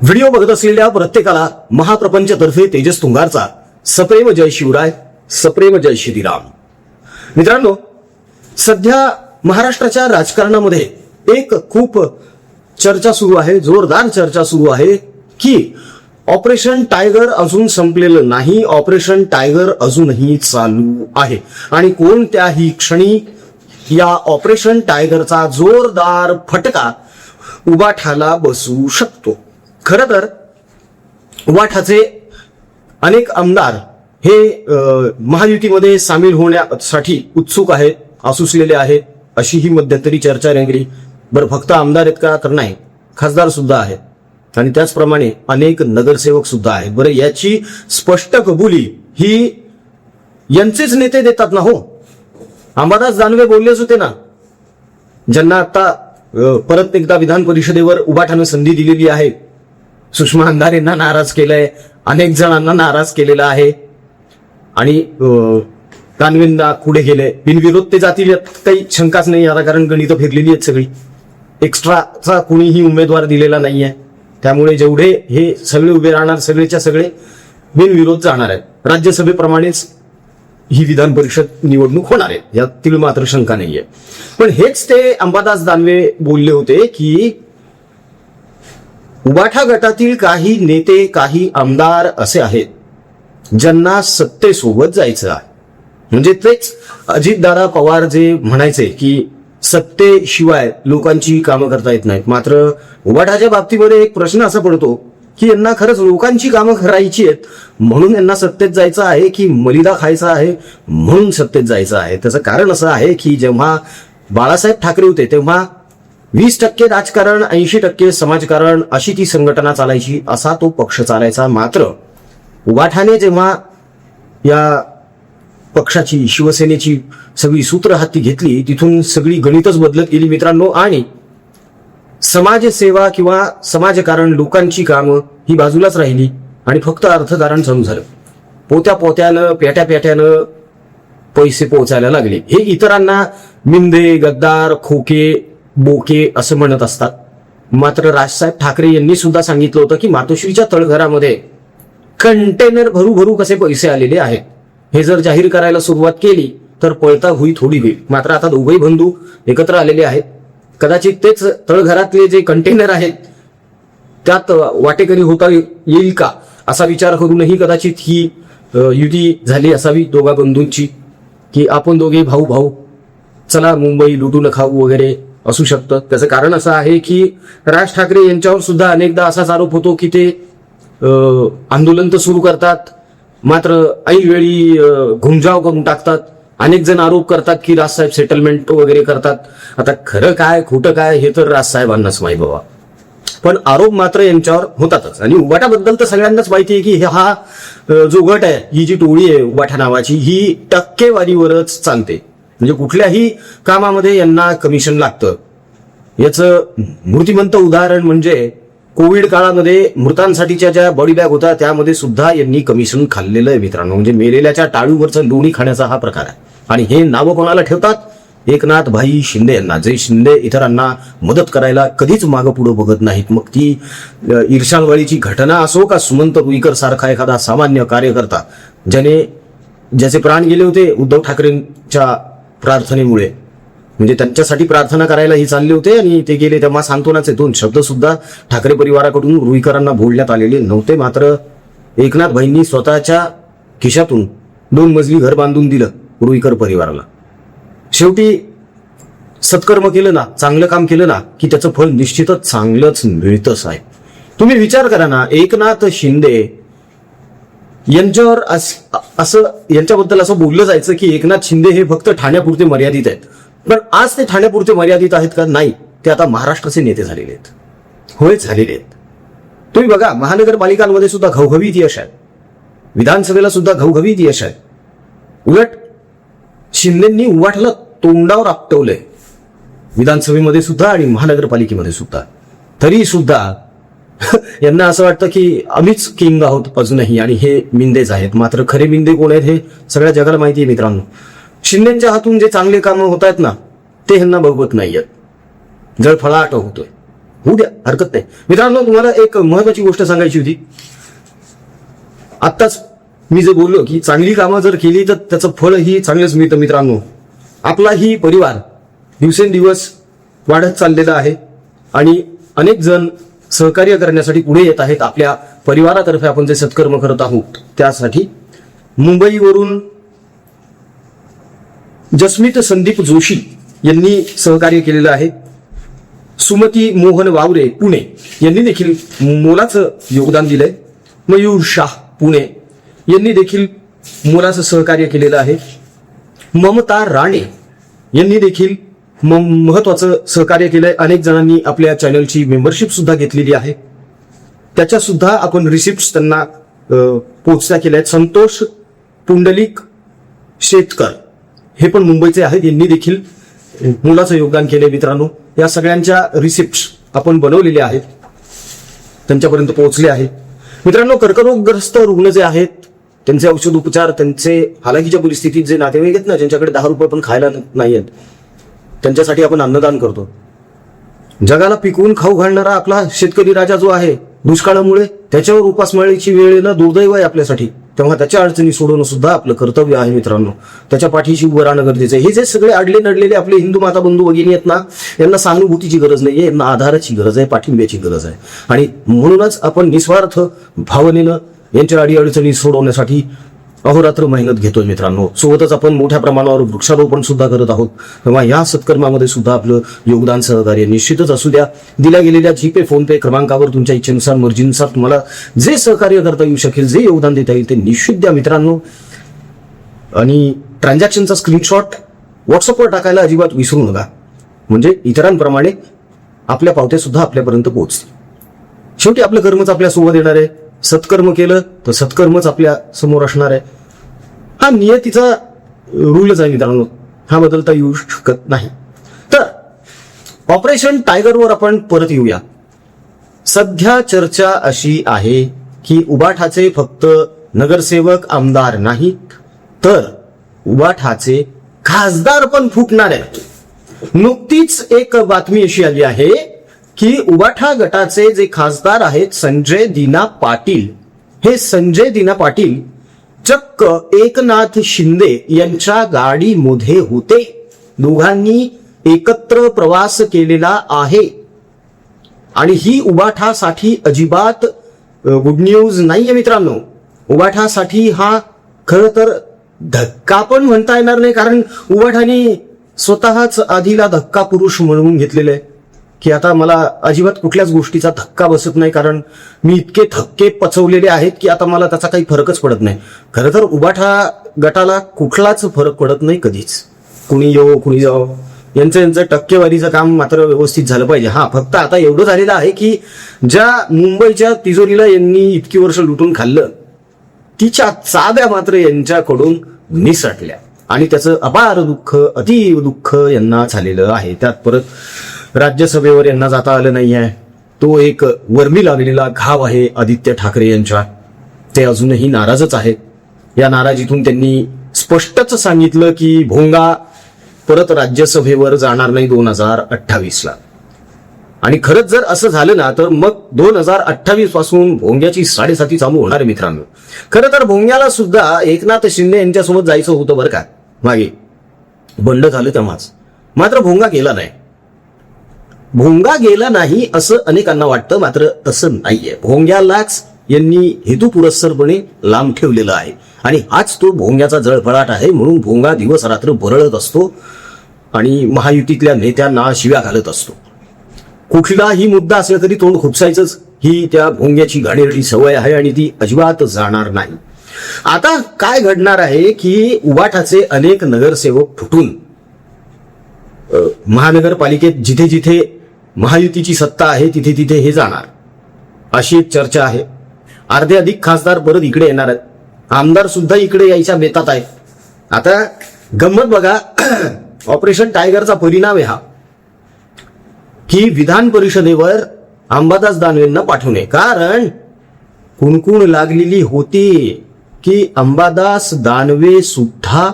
Video बघत असलेल्या प्रत्येकाला महाप्रपंचतर्फे तेजस तुंगारचा सप्रेम जय शिवराय, सप्रेम जय श्रीराम. मित्रांनो, सध्या महाराष्ट्राच्या राजकारणामध्ये एक खूप चर्चा सुरू आहे, जोरदार चर्चा सुरू आहे की ऑपरेशन टायगर अजून संपलेलं नाही, ऑपरेशन टायगर अजूनही चालू आहे आणि कोणत्याही क्षणी या ऑपरेशन टायगरचा जोरदार फटका उबाठाला बसू शकतो. खरं तर उबाठाचे अनेक आमदार हे महायुतीमध्ये सामील होण्यासाठी उत्सुक आहेत, आसुसलेले आहेत, अशी ही मध्यंतरी चर्चा रंगली. बरं, फक्त आमदार आहेत का? तर नाही, खासदार सुद्धा आहेत आणि त्याचप्रमाणे अनेक नगरसेवक सुद्धा आहेत. बरं, याची स्पष्ट कबुली ही यांचेच नेते देतात ना हो. अंबादास दानवे बोललेच होते ना, ज्यांना आता परत एकदा विधान परिषदेवर उबाठानं संधी दिलेली आहे. सुषमा अंधारेंना नाराज केलंय, अनेक जणांना नाराज केलेला आहे आणि दानवेंना पुढे गेले. बिनविरोध ते जातील यात काही शंकाच नाही आता, कारण गणितं फिरलेली आहेत सगळी. एक्स्ट्राचा कोणीही उमेदवार दिलेला नाहीये, त्यामुळे जेवढे हे सगळे उभे राहणार सगळेच्या सगळे बिनविरोध जाणार आहेत. राज्यसभेप्रमाणेच ही विधान परिषद निवडणूक होणार आहे, यातील मात्र शंका नाहीये. पण हेच ते अंबादास दानवे बोलले होते की उबाठा गटातील काही नेते, काही आमदार असे आहेत ज्यांना सत्तेसोबत जायचं आहे. म्हणजे तेच अजितदादा पवार जे म्हणायचे की सत्तेशिवाय लोकांची कामं करता येत नाहीत. मात्र उबाठाच्या बाबतीमध्ये एक प्रश्न असा पडतो की यांना खरंच लोकांची कामं करायची आहेत म्हणून यांना सत्तेत जायचं आहे की मलिदा खायचा आहे म्हणून सत्तेत जायचं आहे? त्याचं कारण असं आहे की जेव्हा बाळासाहेब ठाकरे होते तेव्हा 20% राजकारण, 80% समाजकारण अशी ती संघटना चालायची, असा तो पक्ष चालायचा. मात्र उबाठाने जेव्हा या पक्षाची, शिवसेनेची सगळी सूत्र हाती घेतली, तिथून सगळी गणितच बदलत गेली मित्रांनो. आणि समाजसेवा किंवा समाजकारण, लोकांची कामं ही बाजूलाच राहिली आणि फक्त अर्थकारण चालू झालं. पोत्या पोत्यानं, पेट्या पेट्यानं पैसे पोहोचायला लागले. हे इतरांना मिंदे, गद्दार, खोके, बोके असं म्हणत असतात. मात्र राजसाहेब ठाकरे यांनी सुद्धा सांगितलं होतं की मातोश्रीच्या तळघरामध्ये कंटेनर भरू भरू कसे पैसे आलेले आहेत. हे जर जाहीर करायला सुरुवात केली तर पळता होई थोडी होईल. मात्र आता दोघेही बंधू एकत्र आलेले आहेत. कदाचित तेच तळघरातले जे कंटेनर आहेत त्यात वाटेकरी होता येईल का असा विचार करूनही कदाचित ही युती झाली असावी दोघा बंधूंची, की आपण दोघे भाऊ भाऊ चला मुंबई लुटून खाऊ वगैरे असू शकतं. त्याचं कारण असं आहे की राज ठाकरे यांच्यावर सुद्धा अनेकदा असाच आरोप होतो की ते आंदोलन तर सुरू करतात मात्र ऐनवेळी घुमजाव करून टाकतात. अनेक जण आरोप करतात की राजसाहेब सेटलमेंट वगैरे करतात. आता खरं काय खोटं काय हे तर राजसाहेबांनाच माहिती बाबा, पण आरोप मात्र यांच्यावर होतातच. आणि उबाठाबद्दल तर सगळ्यांनाच माहिती आहे की हा जो गट आहे, ही जी टोळी आहे उबाठा नावाची, ही टक्केवारीवरच चालते. म्हणजे कुठल्याही कामामध्ये यांना कमिशन लागतं. याचं मूर्तिमंत उदाहरण म्हणजे कोविड काळामध्ये मृतांसाठीच्या ज्या बॉडी बॅग होत्या त्यामध्ये सुद्धा यांनी कमिशन खाल्लेलं आहे मित्रांनो. म्हणजे मेलेल्याच्या टाळूवरचं लोणी खाण्याचा हा प्रकार आहे. आणि हे नावं कोणाला ठेवतात? एकनाथ भाई शिंदे यांना, जे शिंदे इतरांना मदत करायला कधीच मागं पुढं बघत नाहीत. मग ती ईर्षांवाळीची घटना असो का सुमंत रुईकर सारखा एखादा सामान्य कार्यकर्ता ज्याचे प्राण गेले होते उद्धव ठाकरेंच्या प्रार्थनेमुळे, म्हणजे त्यांच्यासाठी प्रार्थना करायला ही चालले होते आणि ते गेले, तेव्हा सांत्वनाचे 2 शब्द सुद्धा ठाकरे परिवाराकडून रुईकरांना बोलण्यात आलेले नव्हते. मात्र एकनाथ भाईंनी स्वतःच्या खिशातून 2 मजली घर बांधून दिलं रुईकर परिवाराला. शेवटी सत्कर्म केलं ना, चांगलं काम केलं ना की त्याचं फळ निश्चितच चांगलंच मिळतंच आहे. तुम्ही विचार करा ना, एकनाथ शिंदे यांच्यावर असं यांच्याबद्दल असं बोललं जायचं की एकनाथ शिंदे हे फक्त ठाण्यापुरते मर्यादित आहेत. पण आज ते ठाण्यापुरते मर्यादित आहेत का? नाही, ते आता महाराष्ट्राचे नेते झालेले आहेत. होय, झालेले आहेत. तुम्ही बघा, महानगरपालिकांमध्ये सुद्धा घवघवीत यश आहे, विधानसभेला सुद्धा घवघवीत यश आहे. उलट शिंदेंनी उबाठला तोंडावर आपटवलंय विधानसभेमध्ये सुद्धा आणि महानगरपालिकेमध्ये सुद्धा. तरी सुद्धा यांना असं वाटतं की आम्हीच किंग आहोत अजूनही आणि हे मिंदेच आहेत. मात्र खरे मिंदे कोण आहेत हे सगळ्या जगाला माहिती आहे मित्रांनो. शिंदेच्या हातून जे चांगले कामं होत आहेत ना ते ह्यांना बघवत नाहीयेत. जळफळाट होतोय. होऊ द्या, हरकत नाही. मित्रांनो, तुम्हाला एक महत्वाची गोष्ट सांगायची होती. आत्ताच मी जे बोललो की चांगली कामं जर केली तर त्याचं फळही चांगलंच मिळतं. मित्रांनो, आपलाही परिवार दिवसेंदिवस वाढत चाललेला आहे आणि अनेक जण सहकार्य करण्यासाठी पुढे येत आहेत. आपल्या परिवारातर्फे आपण जे सत्कर्म करत आहोत त्यासाठी मुंबईवरून जसमित संदीप जोशी यांनी सहकार्य केलेलं आहे. सुमती मोहन वावरे पुणे यांनी देखील मोलाचं योगदान दिलंय. मयूर शाह पुणे यांनी देखील मोलाचं सहकार्य केलेलं आहे. ममता राणे यांनी देखील महत्वाचं सहकार्य केलंय. अनेक जणांनी आपल्या चॅनलची मेंबरशिप सुद्धा घेतलेली आहे. त्याच्या सुद्धा आपण रिसिप्ट त्यांना पोहोचल्या केल्या आहेत. संतोष पुंडलिक शेतकर हे पण मुंबईचे आहेत. यांनी देखील मोलाचं योगदान केलंय. मित्रांनो, या सगळ्यांच्या रिसिप्ट आपण बनवलेल्या आहेत, त्यांच्यापर्यंत पोहोचले आहेत. मित्रांनो, कर्करोगग्रस्त रुग्ण जे आहेत त्यांचे औषध उपचार, त्यांचे हालाकीच्या परिस्थितीत जे नातेवाईक आहेत ना, ज्यांच्याकडे 10 रुपये पण खायला नाही आहेत, त्यांच्यासाठी आपण अन्नदान करतो. जगाला पिकवून खाऊ घालणारा आपला शेतकरी राजा जो आहे, दुष्काळामुळे त्याच्यावर उपासमारीची वेळ येणं दुर्दैव आहे आपल्यासाठी. तेव्हा त्याच्या अडचणी सोडवणं सुद्धा आपलं कर्तव्य आहे. मित्रांनो, त्याच्या पाठीशी उभं राहणं गरजेचं आहे. हे जे सगळे अडले नडलेले आपले हिंदू माता बंधू भगिनी आहेत ना, यांना सहानुभूतीची गरज नाहीये, यांना आधाराची गरज आहे, पाठिंब्याची गरज आहे. आणि म्हणूनच आपण निस्वार्थ भावनेनं यांच्या अडीअडचणी सोडवण्यासाठी अहोरात्र मेहनत घेतोय. मित्रांनो, सोबतच आपण मोठ्या प्रमाणावर वृक्षारोपण सुद्धा करत आहोत. तेव्हा या सत्कर्मामध्ये सुद्धा आपलं योगदान सहकार्य निश्चितच असू द्या. दिल्या गेलेल्या जीपे फोनपे क्रमांकावर तुमच्या इच्छेनुसार मर्जीनुसार तुम्हाला जे सहकार्य करता येऊ शकेल, जे योगदान देता येईल ते निश्चित द्या. मित्रांनो, आणि ट्रान्झॅक्शनचा स्क्रीनशॉट व्हॉट्सअपवर टाकायला अजिबात विसरू नका, म्हणजे इतरांप्रमाणे आपल्या पावत्या सुद्धा आपल्यापर्यंत पोहोचतील. शेवटी आपलं कर्मच आपल्या सोबत येणार आहे. सत्कर्म केलं तर सत्कर्मच आपल्या समोर असणार आहे. हा नियतीचा रूलच आहे मित्रांनो, हा बदलता येऊ शकत नाही. तर ऑपरेशन टायगरवर आपण परत येऊया. सध्या चर्चा अशी आहे की उबाठाचे फक्त नगरसेवक आमदार नाहीत, तर उबाठाचे खासदार पण फुटणार आहेत. नुकतीच एक बातमी अशी आली आहे की उबाठा गटाचे जे खासदार आहेत संजय दिना पाटील, हे संजय दिना पाटील चक्क एकनाथ शिंदे यांच्या गाडीमध्ये होते. दोघांनी एकत्र प्रवास केलेला आहे. आणि ही उबाठासाठी अजिबात गुड न्यूज नाहीये मित्रांनो. उबाठासाठी हा खरं तर धक्का पण म्हणता येणार नाही, कारण उबाठाने स्वतःच आधीला धक्का पुरुष म्हणून घेतलेले आहे की आता मला अजिबात कुठल्याच गोष्टीचा धक्का बसत नाही, कारण मी इतके धक्के पचवलेले आहेत की आता मला त्याचा काही फरकच पडत नाही. खरं तर उबाठा गटाला कुठलाच फरक पडत नाही कधीच. कुणी येऊ कुणी जाओ, यांचं टक्केवारीचं काम मात्र व्यवस्थित झालं पाहिजे. हा, फक्त आता एवढं झालेलं आहे की ज्या मुंबईच्या तिजोरीला यांनी इतकी वर्ष लुटून खाल्लं, तिच्या चाब्या मात्र यांच्याकडून निसटल्या आणि त्याचं अपार दुःख, अतीव दुःख यांना झालेलं आहे. त्यात परत राज्यसभेवर यांना जाता आलं नाही आहे. तो एक वर्मी लागलेला घाव आहे आदित्य ठाकरे यांच्या. ते अजूनही नाराजच आहेत. या नाराजीतून त्यांनी स्पष्टच सांगितलं की भोंगा परत राज्यसभेवर जाणार नाही 2028ला. आणि खरंच जर असं झालं ना तर मग 2028 पासून भोंग्याची 7.5 चालू होणार आहे मित्रांनो. खरं तर भोंग्याला सुद्धा एकनाथ शिंदे यांच्यासोबत जायचं होतं बरं का, मागे बंड झालं तेव्हाच. मात्र भोंगा गेला नाही. भोंगा गेला नाही असं अनेकांना वाटतं, मात्र तसं नाहीये. भोंग्यालाच यांनी हेतुपुरस्सरपणे लांब ठेवलेलं आहे आणि हाच तो भोंग्याचा जळफळाट आहे. म्हणून भोंगा दिवस रात्र बरळत असतो आणि महायुतीतल्या नेत्यांना शिव्या घालत असतो. कुठलाही मुद्दा असला तरी तोंड खुपसायचंच, ही त्या भोंग्याची घाणेरडी सवय आहे आणि ती अजिबात जाणार नाही. आता काय घडणार आहे की उबाठाचे अनेक नगरसेवक फुटून महानगरपालिकेत जिथे जिथे महायुतीची सत्ता आहे तिथे तिथे हे जाणार, अशी एक चर्चा आहे. अर्धे अधिक खासदार परत इकडे येणार आहेत. आमदार सुद्धा इकडे यायच्या बेतात आहेत. आता गंमत बघा, ऑपरेशन टायगरचा परिणाम आहे हा की विधान परिषदेवर अंबादास दानवेंना पाठवणे. कारण कुणकुण लागलेली होती की अंबादास दानवे सुद्धा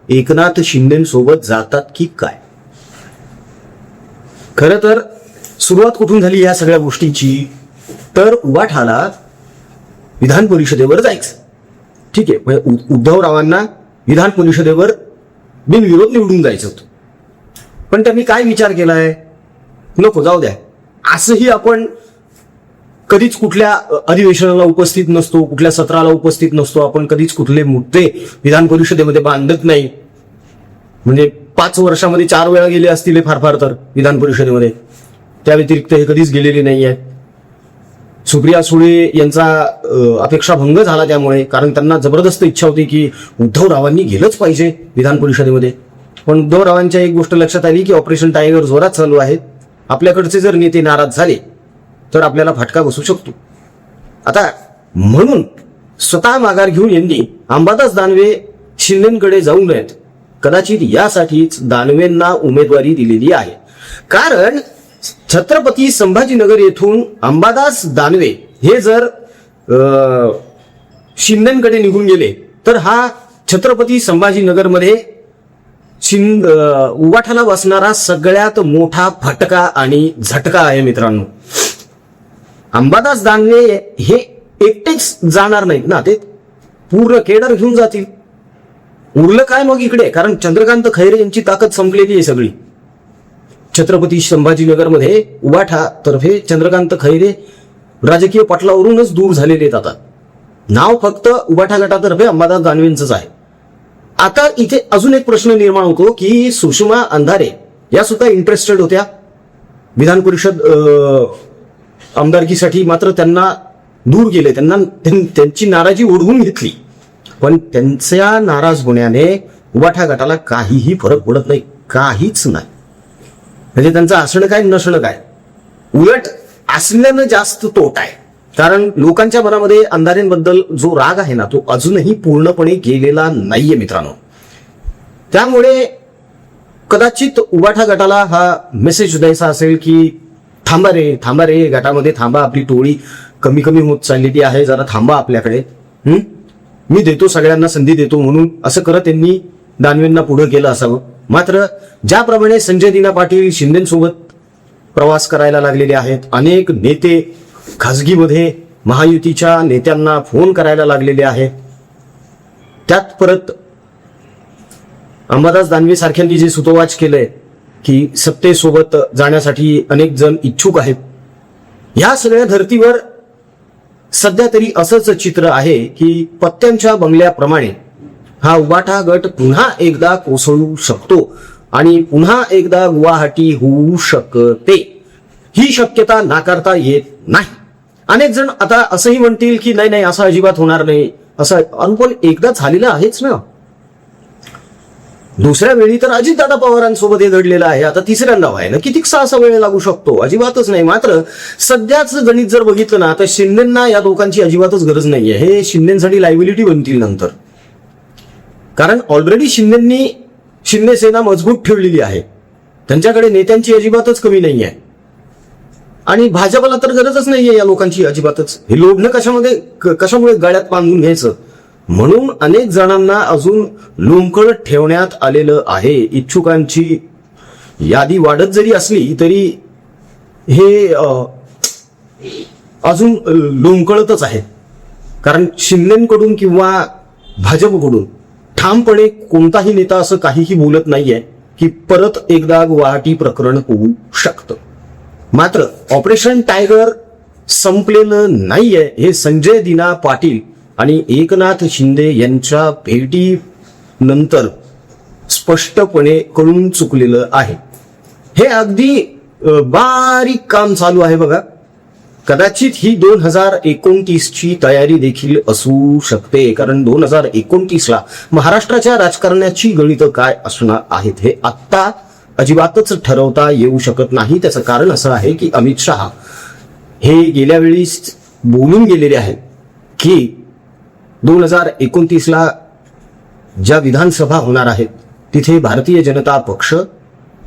एकनाथ शिंदेसोबत जातात की काय. खरं तर सुरुवात कुठून झाली या सगळ्या गोष्टीची? तर उबाठाला विधान परिषदेवर जायचं. ठीक आहे, म्हणजे उद्धवरावांना विधान परिषदेवर बिनविरोध निवडून जायचं होतं. पण त्यांनी काय विचार केलाय? नको, जाऊ द्या. असंही आपण कधीच कुठल्या अधिवेशनाला उपस्थित नसतो, कुठल्या सत्राला उपस्थित नसतो, आपण कधीच कुठले मुद्दे विधान परिषदेमध्ये मांडत नाही. म्हणजे 5 वर्षामध्ये 4 वेळा गेले असतील हे फार फार तर विधान परिषदेमध्ये. त्या व्यतिरिक्त हे कधीच गेलेले नाही आहेत. सुप्रिया सुळे यांचा अपेक्षाभंग झाला त्यामुळे, कारण त्यांना जबरदस्त इच्छा होती की उद्धवरावांनी गेलंच पाहिजे विधान परिषदेमध्ये. पण उद्धवरावांच्या एक गोष्ट लक्षात आली की ऑपरेशन टायगर जोरात चालू आहे. आपल्याकडचे जर नेते नाराज झाले तर आपल्याला फटका बसू शकतो. आता म्हणून स्वतः माघार घेऊन यांनी अंबादास दानवे शिंदेकडे जाऊ नयेत. कदाचित यासाठीच दानवेंना उमेदवारी दिलेली आहे. कारण छत्रपती संभाजीनगर येथून अंबादास दानवे हे जर शिंदेकडे निघून गेले तर हा छत्रपती संभाजीनगरमध्ये उबाठाला बसणारा सगळ्यात मोठा फटका आणि झटका आहे मित्रांनो. अंबादास दानवे हे एकटेच जाणार नाहीत ना, ते पूर्ण केडर घेऊन जातील. उरलं काय मग इकडे? कारण चंद्रकांत खैरे यांची ताकद संपलेली आहे सगळी. छत्रपती संभाजीनगरमध्ये उबाठा तर्फे चंद्रकांत खैरे राजकीय पटलावरूनच दूर झालेले आहेत. आता नाव फक्त उबाठा गटातर्फे अंबादास दानवेंचंच आहे. आता इथे अजून एक प्रश्न निर्माण होतो की सुषमा अंधारे या सुद्धा इंटरेस्टेड होत्या विधान परिषद आमदारकीसाठी, मात्र त्यांना दूर केले. त्यांची नाराजी ओढवून घेतली. पण त्यांच्या नाराज होण्याने उबाठा गटाला काहीही फरक पडत नाही, काहीच नाही. म्हणजे त्यांचं असणं काय नसणं काय, उलट असल्यानं जास्त तोटा आहे. कारण लोकांच्या मनामध्ये अंधारेंबद्दल जो राग आहे ना, तो अजूनही पूर्णपणे गेलेला नाहीये मित्रांनो. त्यामुळे कदाचित उबाठा गटाला हा मेसेज द्यायचा असेल की थांबा रे, गटामध्ये थांबा, आपली टोळी कमी कमी होत चाललेली आहे, जरा थांबा आपल्याकडे, मी देतो, सगळ्यांना संधी देतो म्हणून असं करत त्यांनी दानवेंना पुढे केलं असावं. मात्र ज्याप्रमाणे संजय दिना पाटील शिंदेसोबत प्रवास करायला लागलेले आहेत, अनेक नेते खासगीमध्ये महायुतीच्या नेत्यांना फोन करायला लागलेले आहेत, त्यात परत अंबादास दानवे सारख्यांनी जे सुतोवाच केलंय की सत्तेसोबत जाण्यासाठी अनेक जण इच्छुक आहेत, या सगळ्या धर्तीवर सध्या तरी असंच चित्र आहे की पत्त्यांच्या बंगल्याप्रमाणे हा उबाठा गट पुन्हा एकदा कोसळू शकतो आणि पुन्हा एकदा गुवाहाटी होऊ शकते. ही शक्यता नाकारता येत नाही. अनेक जण आता असंही म्हणतील की नाही असं अजिबात होणार नाही, असं पण एकदा झालेलं आहेच ना. दुसऱ्या वेळी तर अजितदादा पवारांसोबत हे घडलेलं आहे, आता तिसऱ्यांदा व्हायला कितीकसा असा वेळ लागू शकतो? अजिबातच नाही. मात्र सध्याच गणित जर बघितलं ना, तर शिंदेंना या दोघांची अजिबातच गरज नाहीये. हे शिंदेसाठी लायबिलिटी बनतील नंतर. कारण ऑलरेडी शिंदे सेना मजबूत ठेवलेली आहे, त्यांच्याकडे नेत्यांची अजिबातच कमी नाही आहे. आणि भाजपला तर गरजच नाहीये या लोकांची अजिबातच. हे लोढणं कशामुळे गळ्यात बांधून घ्यायचं? म्हणून अनेक जणांना अजून लोंबकळत ठेवण्यात आलेलं आहे. इच्छुकांची यादी वाढत जरी असली तरी हे अजून लोंबकळतच आहे. कारण शिंदेकडून किंवा भाजपकडून ठामपणे कोणताही नेता असं काहीही बोलत नाहीये की परत एकदा गुवाहाटी प्रकरण होऊ शकतं. मात्र ऑपरेशन टायगर संपलेलं नाहीये हे संजय दिना पाटील आणि एकनाथ शिंदे यांच्या भेटीनंतर स्पष्टपणे कळून चुकलेलं आहे. हे अगदी बारीक काम चालू आहे बघा. कदाचित ही 2029ची तयारी देखील असू शकते. कारण 2029ला महाराष्ट्राच्या राजकारणाची गणितं काय असणार आहेत हे आत्ता अजिबातच ठरवता येऊ शकत नाही. त्याचं कारण असं आहे की अमित शहा हे गेल्या वेळी बोलून गेलेले आहेत की 2029ला ज्या विधानसभा होणार आहेत तिथे भारतीय जनता पक्ष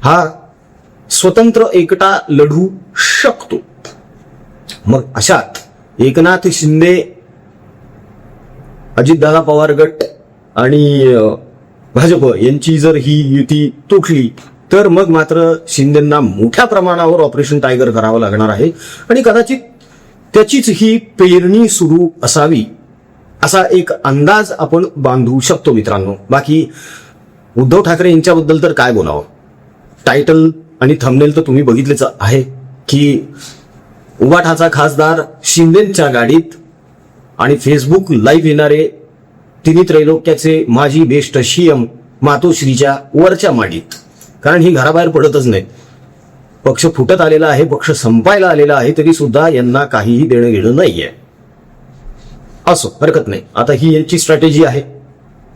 हा स्वतंत्र एकटा लढू शकतो. मग अशात एकनाथ शिंदे, अजितदादा पवार गट आणि भाजप यांची जर ही युती तुटली तर मग मात्र शिंदेंना मोठ्या प्रमाणावर ऑपरेशन टायगर करावं लागणार आहे आणि कदाचित त्याचीच ही पेरणी सुरू असावी असा एक अंदाज आपण बांधू शकतो मित्रांनो. बाकी उद्धव ठाकरे यांच्याबद्दल तर काय बोलावं. टायटल आणि थंबनेल तर तुम्ही बघितलेच आहे की उबाठाचा खासदार शिंदेंच्या गाडीत आणि फेसबुक लाईव्ह येणारे तिन्ही त्रैलोक्याचे माजी बेस्ट सीएम मातोश्रीच्या वरच्या माडीत. कारण ही घराबाहेर पडतच नाही. पक्ष फुटत आलेला आहे, पक्ष संपायला आलेला आहे, तरी सुद्धा यांना काहीही देणं घेणं नाहीये. असो, हरकत नाही. आता ही यांची स्ट्रॅटेजी आहे.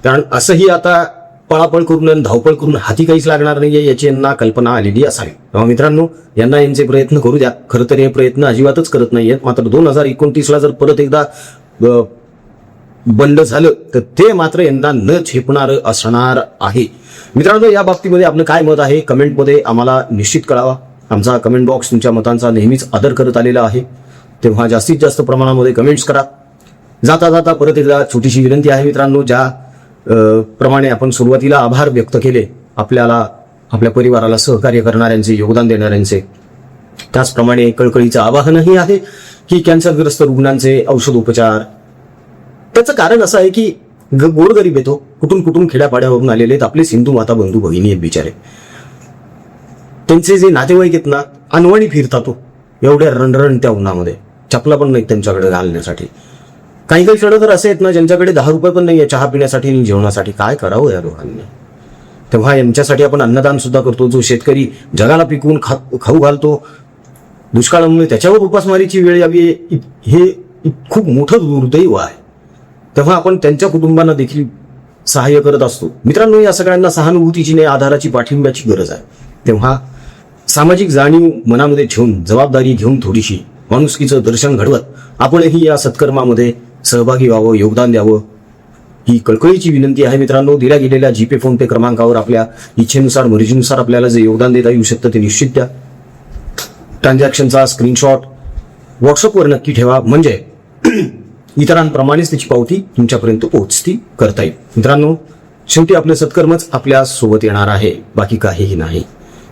कारण असंही आता पळापळ करून आणि धावपळ करून हाती काहीच लागणार नाहीये याची यांना कल्पना आलेली असावी. तेव्हा मित्रांनो, यांना यांचे प्रयत्न करू द्या. खरं तर हे प्रयत्न अजिबातच करत नाहीयेत. मात्र 2029ला जर परत एकदा बंड झालं तर ते मात्र यंदा न झेपणार असणार आहे. मित्रांनो, या बाबतीमध्ये आपलं काय मत आहे कमेंटमध्ये आम्हाला निश्चित कळावा. आमचा कमेंट बॉक्स तुमच्या मतांचा नेहमीच आदर करत आलेला आहे. तेव्हा जास्तीत जास्त प्रमाणामध्ये कमेंट्स करा. जाता जाता परत एकदा छोटीशी विनंती आहे मित्रांनो, ज्या प्रमाणे आपण सुरुवातीला आभार व्यक्त केले आपल्याला, आपल्या परिवाराला सहकार्य करणाऱ्यांचे, योगदान देणाऱ्यांचे, त्याचप्रमाणे कळकळीचं आवाहनही आहे की कॅन्सरग्रस्त रुग्णांचे औषधोपचार. त्याचं कारण असं आहे की गोरगरीब येतो, कुठून कुठून खेड्यापाड्यावरून आलेले आहेत आपले सिंधू माता बंधू भगिनी आहेत बिचारे. त्यांचे जे नातेवाईक आहेत ना, अनवाणी फिरतात एवढ्या रणरण त्या उन्हामध्ये, चपला पण नाहीत त्यांच्याकडे घालण्यासाठी. काही काही क्षण तर असे आहेत ना ज्यांच्याकडे 10 रुपये पण नाहीये चहा पिण्यासाठी आणि जेवणासाठी. काय करावं या लोकांनी. तेव्हा यांच्यासाठी आपण अन्नदान सुद्धा करतो. जो शेतकरी जगाला पिकवून खाऊ घालतो, दुष्काळामुळे त्याच्यावर उपासमारीची वेळ यावी हे खूप मोठं दुर्दैव आहे. तेव्हा आपण त्यांच्या कुटुंबांना देखील सहाय्य करत असतो. मित्रांनो, या सगळ्यांना सहानुभूतीची नाही, आधाराची, पाठिंब्याची गरज आहे. तेव्हा सामाजिक जाणीव मनामध्ये ठेवून, जबाबदारी घेऊन, थोडीशी माणुसकीचं दर्शन घडवत आपणही या सत्कर्मामध्ये सहभागी व्हावं, योगदान द्यावं, ही कळकळीची विनंती आहे मित्रांनो. दिल्या गेलेल्या जीपे फोनपे क्रमांकावर आपल्या इच्छेनुसार, मर्जीनुसार आपल्याला जे योगदान देता येऊ शकतं ते निश्चित द्या. ट्रान्झॅक्शनचा स्क्रीनशॉट व्हॉट्सअपवर नक्की ठेवा, म्हणजे इतरांप्रमाणेच त्याची पावती तुमच्यापर्यंत पोहोचती करता येईल. मित्रांनो, शेवटी आपलं सत्कर्मच आपल्या सोबत येणार आहे, बाकी काहीही नाही.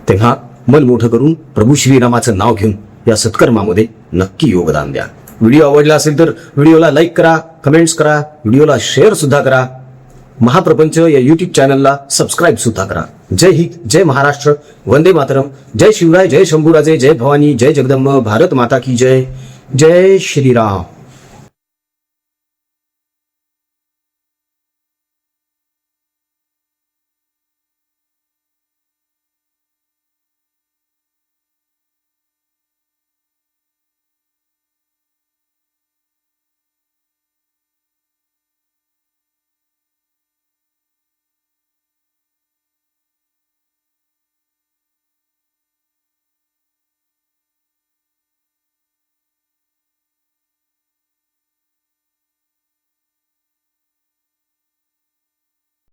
तेव्हा मन मोठं करून प्रभू श्रीरामाचं नाव घेऊन या सत्कर्मामध्ये नक्की योगदान द्या. व्हिडिओ आवडला असेल तर व्हिडिओला लाईक करा, कमेंट्स करा, व्हिडिओला शेअर सुद्धा करा. महाप्रपंच या युट्यूब चॅनलला सबस्क्राईब सुद्धा करा. जय हिंद, जय महाराष्ट्र, वंदे मातरम, जय शिवराय, जय शंभूराजे, जय भवानी, जय जगदंब, भारत माता की जय, जय श्रीराम.